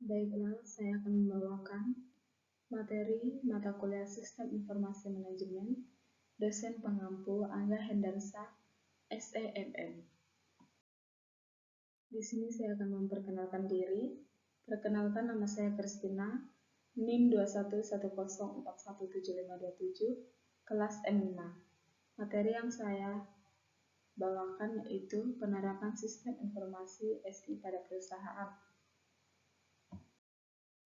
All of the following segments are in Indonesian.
Baiklah, saya akan membawakan materi mata kuliah Sistem Informasi Manajemen, dosen pengampu Angga Hendarsa, SEMM. Di sini saya akan memperkenalkan diri. Perkenalkan, nama saya Kristina, NIM 2110417527, kelas M5. Materi yang saya bawakan yaitu penerapan Sistem Informasi SI pada perusahaan.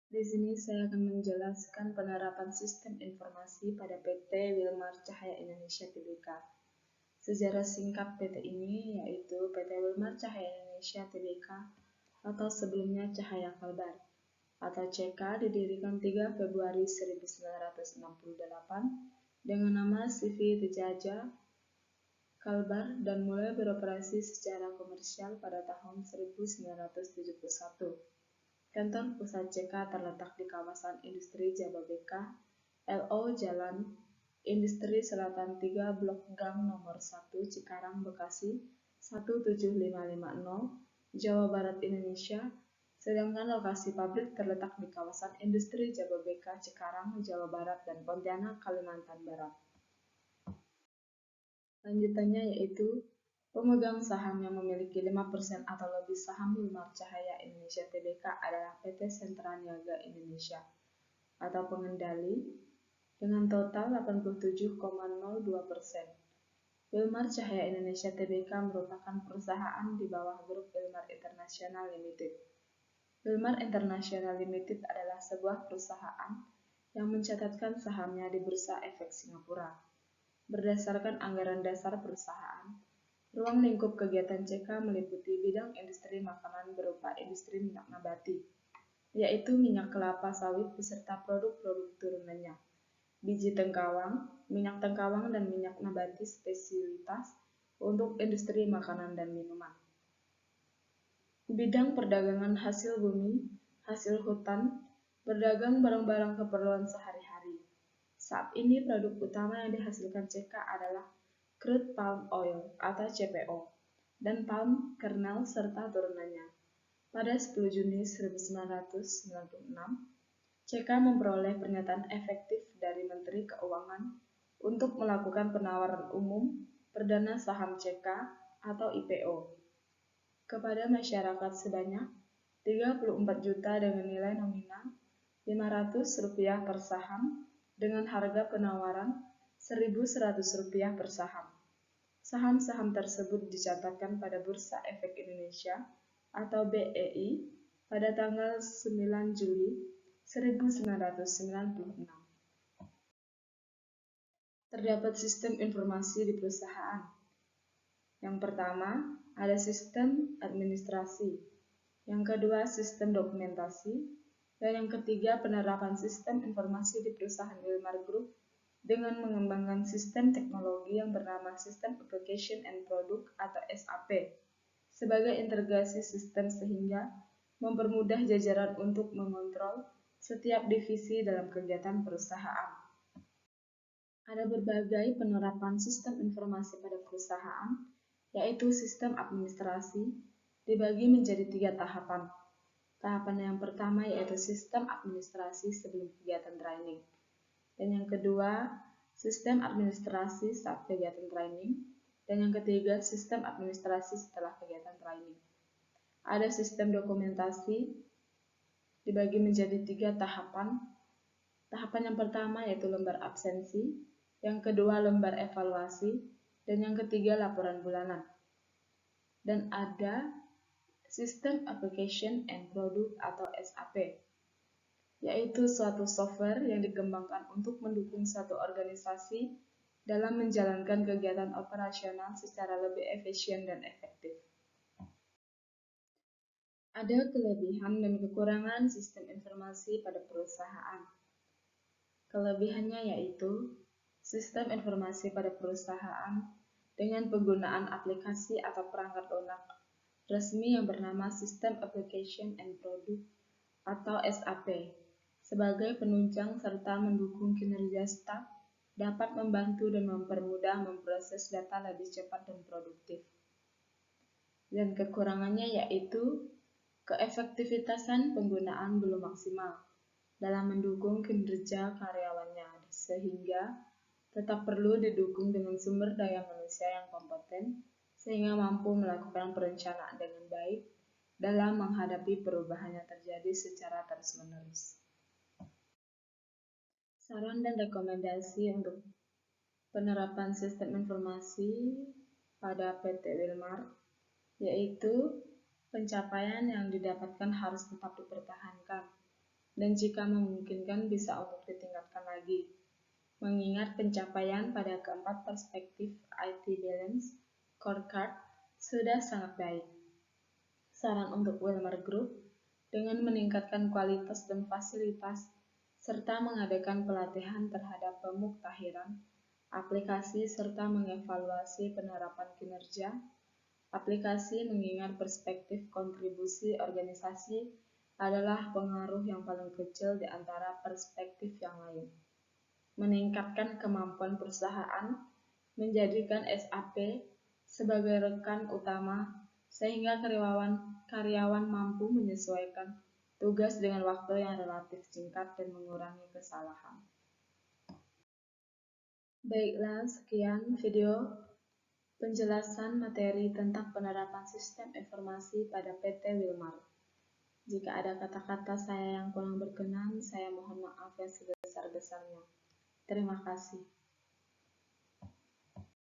Di sini saya akan menjelaskan penerapan sistem informasi pada PT Wilmar Cahaya Indonesia Tbk. Sejarah singkat PT ini yaitu PT Wilmar Cahaya Indonesia Tbk atau sebelumnya Cahaya Kalbar atau CK didirikan 3 Februari 1968 dengan nama CV Tejaja Kalbar dan mulai beroperasi secara komersial pada tahun 1971. Kantor pusat CK terletak di kawasan Industri Jababeka, LO Jalan Industri Selatan 3 Blok Gang nomor 1 Cikarang, Bekasi 17550, Jawa Barat, Indonesia. Sedangkan lokasi pabrik terletak di kawasan Industri Jababeka, Cikarang, Jawa Barat dan Pontianak, Kalimantan Barat. Lanjutannya yaitu pemegang saham yang memiliki 5% atau lebih saham Wilmar Cahaya Indonesia Tbk adalah PT Sentra Niaga Indonesia atau pengendali dengan total 87,02%. Wilmar Cahaya Indonesia Tbk merupakan perusahaan di bawah grup Wilmar International Limited. Wilmar International Limited adalah sebuah perusahaan yang mencatatkan sahamnya di Bursa Efek Singapura. Berdasarkan anggaran dasar perusahaan, ruang lingkup kegiatan CK meliputi bidang industri makanan berupa industri minyak nabati, yaitu minyak kelapa sawit beserta produk-produk turunannya, biji tengkawang, minyak tengkawang dan minyak nabati spesialitas untuk industri makanan dan minuman. Bidang perdagangan hasil bumi, hasil hutan, berdagang barang-barang keperluan sehari-hari. Saat ini produk utama yang dihasilkan CK adalah crude palm oil atau CPO dan palm kernel serta turunannya. Pada 10 Juni 1996, CK memperoleh pernyataan efektif dari Menteri Keuangan untuk melakukan penawaran umum perdana saham CK atau IPO kepada masyarakat sebanyak 34 juta dengan nilai nominal Rp500 per saham dengan harga penawaran Rp1.100 per saham. Saham-saham tersebut dicatatkan pada Bursa Efek Indonesia atau BEI pada tanggal 9 Juli 1996. Terdapat sistem informasi di perusahaan. Yang pertama, ada sistem administrasi. Yang kedua, sistem dokumentasi. Dan yang ketiga, penerapan sistem informasi di perusahaan Wilmar Group dengan mengembangkan sistem teknologi yang bernama System Application and Product atau SAP sebagai integrasi sistem sehingga mempermudah jajaran untuk mengontrol setiap divisi dalam kegiatan perusahaan. Ada berbagai penerapan sistem informasi pada perusahaan, yaitu sistem administrasi dibagi menjadi 3 tahapan. Tahapan yang pertama yaitu sistem administrasi sebelum kegiatan training. Dan yang kedua, sistem administrasi saat kegiatan training. Dan yang ketiga, sistem administrasi setelah kegiatan training. Ada sistem dokumentasi dibagi menjadi 3 tahapan. Tahapan yang pertama yaitu lembar absensi, yang kedua lembar evaluasi, dan yang ketiga laporan bulanan. Dan ada System Application and Product atau SAP, yaitu suatu software yang dikembangkan untuk mendukung suatu organisasi dalam menjalankan kegiatan operasional secara lebih efisien dan efektif. Ada kelebihan dan kekurangan sistem informasi pada perusahaan. Kelebihannya yaitu sistem informasi pada perusahaan dengan penggunaan aplikasi atau perangkat lunak resmi yang bernama System Application and Product atau SAP sebagai penunjang serta mendukung kinerja staf dapat membantu dan mempermudah memproses data lebih cepat dan produktif. Dan kekurangannya yaitu keefektivitasan penggunaan belum maksimal dalam mendukung kinerja karyawannya, sehingga tetap perlu didukung dengan sumber daya manusia yang kompeten, sehingga mampu melakukan perencanaan dengan baik dalam menghadapi perubahan yang terjadi secara terus-menerus. Saran dan rekomendasi untuk penerapan sistem informasi pada PT Wilmar, yaitu pencapaian yang didapatkan harus tetap dipertahankan, dan jika memungkinkan bisa untuk ditingkatkan lagi, mengingat pencapaian pada keempat perspektif IT Balance Scorecard sudah sangat baik. Saran untuk Wilmar Group, dengan meningkatkan kualitas dan fasilitas, serta mengadakan pelatihan terhadap pemuktahiran, aplikasi serta mengevaluasi penerapan kinerja, aplikasi mengingat perspektif kontribusi organisasi adalah pengaruh yang paling kecil di antara perspektif yang lain. Meningkatkan kemampuan perusahaan, menjadikan SAP sebagai rekan utama sehingga karyawan mampu menyesuaikan tugas dengan waktu yang relatif singkat dan mengurangi kesalahan. Baiklah, sekian video penjelasan materi tentang penerapan sistem informasi pada PT Wilmar. Jika ada kata-kata saya yang kurang berkenan, saya mohon maaf yang sebesar-besarnya. Terima kasih.